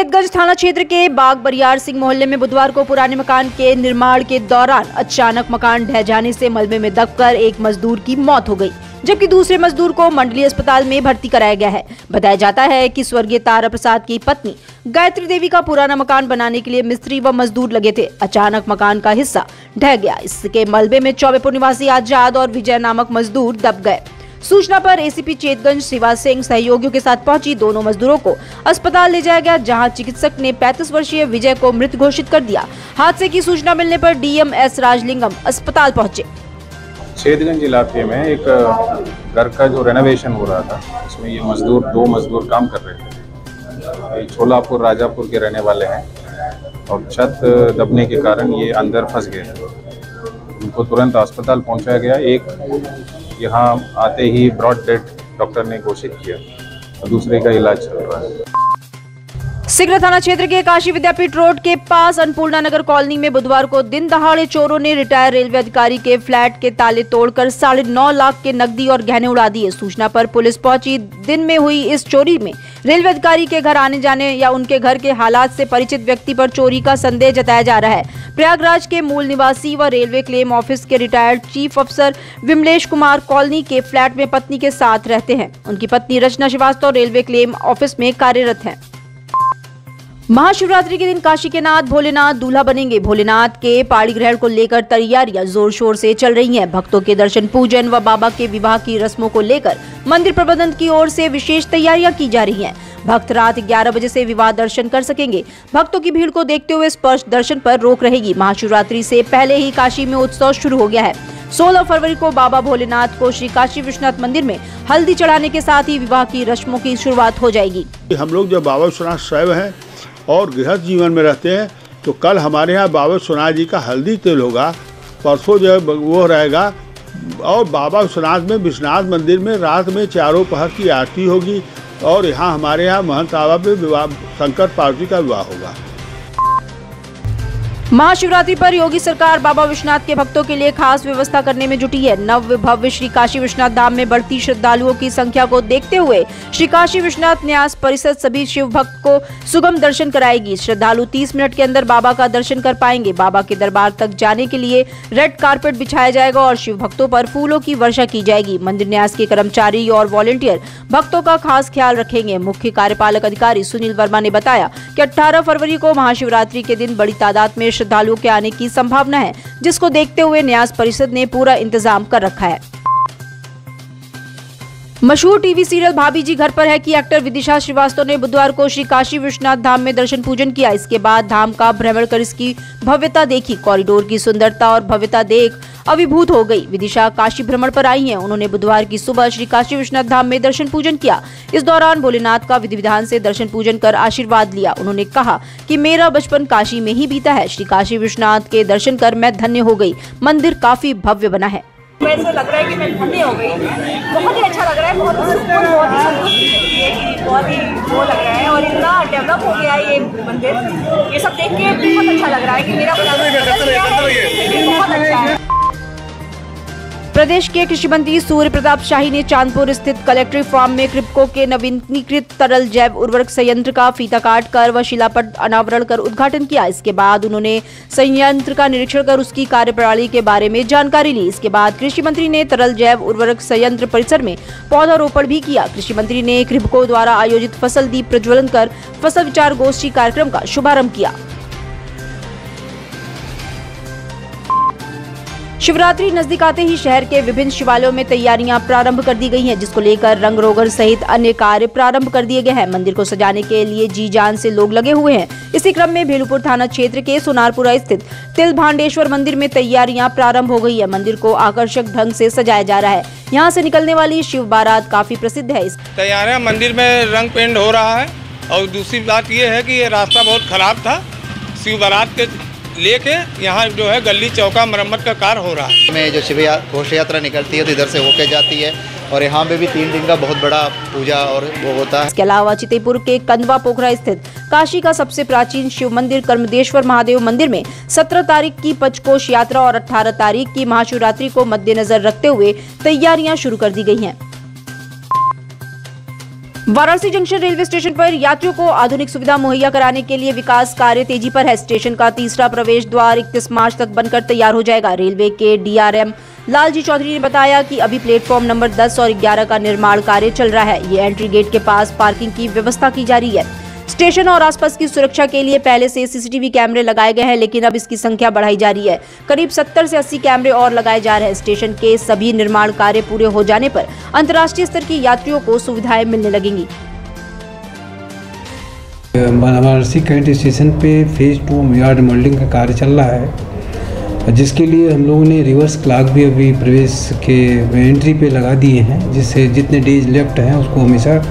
चेतगंज थाना क्षेत्र के बाग बरियार सिंह मोहल्ले में बुधवार को पुराने मकान के निर्माण के दौरान अचानक मकान ढह जाने से मलबे में दबकर एक मजदूर की मौत हो गई, जबकि दूसरे मजदूर को मंडलीय अस्पताल में भर्ती कराया गया है। बताया जाता है कि स्वर्गीय तारा प्रसाद की पत्नी गायत्री देवी का पुराना मकान बनाने के लिए मिस्त्री व मजदूर लगे थे। अचानक मकान का हिस्सा ढह गया। इसके मलबे में चौबेपुर निवासी आजाद और विजय नामक मजदूर दब गए। सूचना पर एसीपी चेतगंज शिवा सिंह सहयोगियों के साथ पहुंची। दोनों मजदूरों को अस्पताल ले जाया गया, जहां चिकित्सक ने 35 वर्षीय विजय को मृत घोषित कर दिया। हादसे की सूचना मिलने पर डीएम एस राजलिंगम अस्पताल पहुंचे। चेतगंज इलाके में एक घर का जो रेनोवेशन हो रहा था, उसमें ये दो मजदूर काम कर रहे थे। छोलापुर राजापुर के रहने वाले हैं और छत दबने के कारण ये अंदर फंस गए। उनको तुरंत अस्पताल पहुंचाया गया। एक यहाँ आते ही ब्रॉड डेड डॉक्टर ने घोषित किया और दूसरे का इलाज चल रहा है। सिगरा थाना क्षेत्र के काशी विद्यापीठ रोड के पास अन्नपूर्णा नगर कॉलोनी में बुधवार को दिन दहाड़े चोरों ने रिटायर्ड रेलवे अधिकारी के फ्लैट के ताले तोड़कर 9.5 लाख के नकदी और गहने उड़ा दिए। सूचना पर पुलिस पहुंची। दिन में हुई इस चोरी में रेलवे अधिकारी के घर आने जाने या उनके घर के हालात से परिचित व्यक्ति पर चोरी का संदेह जताया जा रहा है। प्रयागराज के मूल निवासी व रेलवे क्लेम ऑफिस के रिटायर्ड चीफ अफसर विमलेश कुमार कॉलोनी के फ्लैट में पत्नी के साथ रहते हैं। उनकी पत्नी रचना श्रीवास्तव रेलवे क्लेम ऑफिस में कार्यरत है। महाशिवरात्रि के दिन काशी के नाथ भोलेनाथ दूल्हा बनेंगे। भोलेनाथ के पाड़ी ग्रहण को लेकर तैयारियां जोर शोर से चल रही हैं। भक्तों के दर्शन पूजन व बाबा के विवाह की रस्मों को लेकर मंदिर प्रबंधन की ओर से विशेष तैयारियां की जा रही हैं। भक्त रात 11 बजे से विवाह दर्शन कर सकेंगे। भक्तों की भीड़ को देखते हुए स्पर्श दर्शन पर रोक रहेगी। महाशिवरात्रि से पहले ही काशी में उत्सव शुरू हो गया है। 16 फरवरी को बाबा भोलेनाथ को श्री काशी विश्वनाथ मंदिर में हल्दी चढ़ाने के साथ ही विवाह की रस्मों की शुरुआत हो जाएगी। हम लोग जब बाबा विश्वनाथ शैव हैं और गृहस्थ जीवन में रहते हैं, तो कल हमारे यहाँ बाबा विश्वनाथ जी का हल्दी तेल होगा। परसों जो है वो रहेगा और बाबा विश्वनाथ में विश्वनाथ मंदिर में रात में चारों पहर की आरती होगी और यहाँ हमारे यहाँ महंत बाबा पे विवाह शंकर पार्वती का विवाह होगा। महाशिवरात्रि पर योगी सरकार बाबा विश्वनाथ के भक्तों के लिए खास व्यवस्था करने में जुटी है। नव भव्य श्री काशी विश्वनाथ धाम में बढ़ती श्रद्धालुओं की संख्या को देखते हुए श्री काशी विश्वनाथ न्यास परिषद सभी शिव भक्त को सुगम दर्शन कराएगी। श्रद्धालु 30 मिनट के अंदर बाबा का दर्शन कर पाएंगे। बाबा के दरबार तक जाने के लिए रेड कारपेट बिछाया जाएगा और शिव भक्तों पर फूलों की वर्षा की जाएगी। मंदिर न्यास के कर्मचारी और वॉलंटियर भक्तों का खास ख्याल रखेंगे। मुख्य कार्यपालक अधिकारी सुनील वर्मा ने बताया कि 18 फरवरी को महाशिवरात्रि के दिन बड़ी तादाद में श्रद्धालुओं के आने की संभावना है, जिसको देखते हुए न्यास परिषद ने पूरा इंतजाम कर रखा है। मशहूर टीवी सीरियल भाभी जी घर पर है की एक्टर विदिशा श्रीवास्तव ने बुधवार को श्री काशी विश्वनाथ धाम में दर्शन पूजन किया। इसके बाद धाम का भ्रमण कर इसकी भव्यता देखी। कॉरिडोर की सुंदरता और भव्यता देख अभिभूत हो गई। विदिशा काशी भ्रमण पर आई हैं। उन्होंने बुधवार की सुबह श्री काशी विश्वनाथ धाम में दर्शन पूजन किया। इस दौरान भोलेनाथ का विधि विधान से दर्शन पूजन कर आशीर्वाद लिया। उन्होंने कहा कि मेरा बचपन काशी में ही बीता है। श्री काशी विश्वनाथ के दर्शन कर मैं धन्य हो गई। मंदिर काफी भव्य बना है। ऐसा लग रहा है कि मैं धन्य हो गई। बहुत ही अच्छा लग रहा है, बहुत ही सुकून, बहुत ही संतुष्टि, बहुत ही वो लग रहा है और इतना डेवलप हो गया है ये मंदिर। ये सब देख के बहुत अच्छा लग रहा है कि मेरा बहुत अच्छा है। प्रदेश के कृषि मंत्री सूर्य प्रताप शाही ने चांदपुर स्थित कलेक्ट्री फार्म में क्रिप्को के नवीनीकृत तरल जैव उर्वरक संयंत्र का फीता काटकर व शिलापट अनावरण कर उद्घाटन किया। इसके बाद उन्होंने संयंत्र का निरीक्षण कर उसकी कार्यप्रणाली के बारे में जानकारी ली। इसके बाद कृषि मंत्री ने तरल जैव उर्वरक संयंत्र परिसर में पौधारोपण भी किया। कृषि मंत्री ने क्रिप्को द्वारा आयोजित फसल दीप प्रज्वलन कर फसल विचार गोष्ठी कार्यक्रम का शुभारंभ किया। शिवरात्रि नजदीक आते ही शहर के विभिन्न शिवालयों में तैयारियां प्रारंभ कर दी गई हैं, जिसको लेकर रंग रोगन सहित अन्य कार्य प्रारंभ कर दिए गए हैं। मंदिर को सजाने के लिए जी जान से लोग लगे हुए हैं। इसी क्रम में भेलूपुर थाना क्षेत्र के सोनारपुरा स्थित तिल भांडेश्वर मंदिर में तैयारियां प्रारंभ हो गई है। मंदिर को आकर्षक ढंग से सजाया जा रहा है। यहाँ से निकलने वाली शिव बारात काफी प्रसिद्ध है। तैयारियां मंदिर में रंग पेंट हो रहा है और दूसरी बात ये है कि ये रास्ता बहुत खराब था। शिव बारात के लेके यहाँ जो है गली चौका मरम्मत का कार्य हो रहा है। में जो शिव घोष यात्रा निकलती है तो इधर से होके जाती है और यहाँ पे भी 3 दिन का बहुत बड़ा पूजा और वो होता है। इसके अलावा चितेपुर के कंदवा पोखरा स्थित काशी का सबसे प्राचीन शिव मंदिर कर्मदेश्वर महादेव मंदिर में 17 तारीख की पंचकोश यात्रा और 18 तारीख की महाशिवरात्रि को मद्देनजर रखते हुए तैयारियां शुरू कर दी गई हैं। वाराणसी जंक्शन रेलवे स्टेशन पर यात्रियों को आधुनिक सुविधा मुहैया कराने के लिए विकास कार्य तेजी पर है। स्टेशन का तीसरा प्रवेश द्वार 31 मार्च तक बनकर तैयार हो जाएगा। रेलवे के डीआरएम लालजी चौधरी ने बताया कि अभी प्लेटफॉर्म नंबर 10 और 11 का निर्माण कार्य चल रहा है। ये एंट्री गेट के पास पार्किंग की व्यवस्था की जा रही है। स्टेशन और आसपास की सुरक्षा के लिए पहले से सीसीटीवी कैमरे लगाए गए हैं, लेकिन अब इसकी संख्या बढ़ाई जा रही है। करीब 70 से 80 कैमरे और लगाए जा रहे हैं। स्टेशन के सभी निर्माण कार्य पूरे हो जाने पर अंतर्राष्ट्रीय स्तर की यात्रियों को सुविधाएं मिलने लगेंगी। वाराणसी करंट स्टेशन पे फेज 2 यार्ड रिमॉडलिंग का कार्य चल रहा है, जिसके लिए हम लोगों ने रिवर्स क्लॉक भी अभी प्रवेश के एंट्री पे लगा दिए हैं, जिससे जितने डेज लेफ्ट हैं उसको हमेशा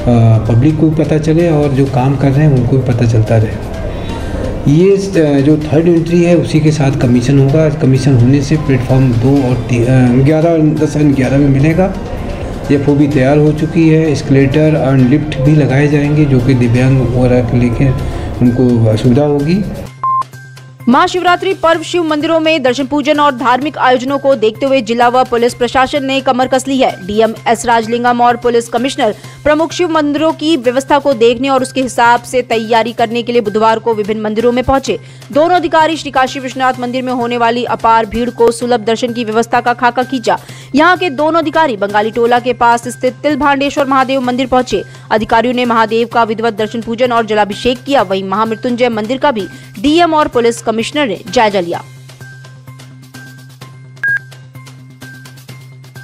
पब्लिक को भी पता चले और जो काम कर रहे हैं उनको भी पता चलता रहे। ये जो थर्ड एंट्री है उसी के साथ कमीशन होगा। कमीशन होने से प्लेटफॉर्म 2 और 11, 10 और 11 में मिलेगा। एफओ भी तैयार हो चुकी है। एस्केलेटर और लिफ्ट भी लगाए जाएंगे, जो कि दिव्यांग वगैरह लेके उनको सुविधा होगी। महाशिवरात्रि पर्व शिव मंदिरों में दर्शन पूजन और धार्मिक आयोजनों को देखते हुए जिला व पुलिस प्रशासन ने कमर कस ली है। डीएम एस राजलिंगम और पुलिस कमिश्नर प्रमुख शिव मंदिरों की व्यवस्था को देखने और उसके हिसाब से तैयारी करने के लिए बुधवार को विभिन्न मंदिरों में पहुंचे। दोनों अधिकारी श्री काशी विश्वनाथ मंदिर में होने वाली अपार भीड़ को सुलभ दर्शन की व्यवस्था का खाका खींचा। यहाँ के दोनों अधिकारी बंगाली टोला के पास स्थित तिलभांडेश्वर महादेव मंदिर पहुंचे। अधिकारियों ने महादेव का विधिवत दर्शन पूजन और जलाभिषेक किया। वहीं महामृत्युंजय मंदिर का भी डीएम और पुलिस कमिश्नर ने जायजा लिया।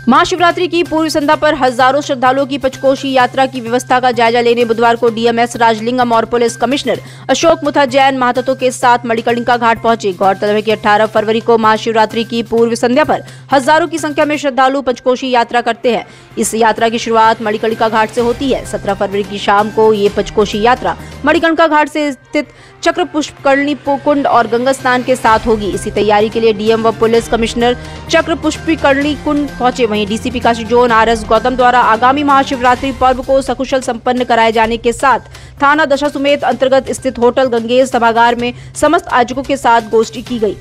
महाशिवरात्रि की पूर्व संध्या पर हजारों श्रद्धालुओं की पंचकोशी यात्रा की व्यवस्था का जायजा लेने बुधवार को डीएमएस राजलिंगम और पुलिस कमिश्नर अशोक मुथा जैन महातत्व के साथ मणिकर्णिका घाट पहुंचे। गौरतलब है कि 18 फरवरी को महाशिवरात्रि की पूर्व संध्या पर हजारों की संख्या में श्रद्धालु पंचकोशी यात्रा करते हैं। इस यात्रा की शुरुआत मणिकर्णिका घाट से होती है। 17 फरवरी की शाम को ये पंचकोशी यात्रा मणिकर्णिका घाट से स्थित चक्र पुष्पिकर्णी कुंड और गंगा स्नान के साथ होगी। इसी तैयारी के लिए डीएम व पुलिस कमिश्नर चक्र पुष्पिकर्णी कुंड पहुंचे। वहीं DCP Kashi zone RS Gautam द्वारा आगामी महाशिवरात्रि पर्व को सकुशल संपन्न कराए जाने के साथ थाना दशासुमेध अंतर्गत स्थित होटल गंगेश सभागार में समस्त आयोजकों के साथ गोष्ठी की गई।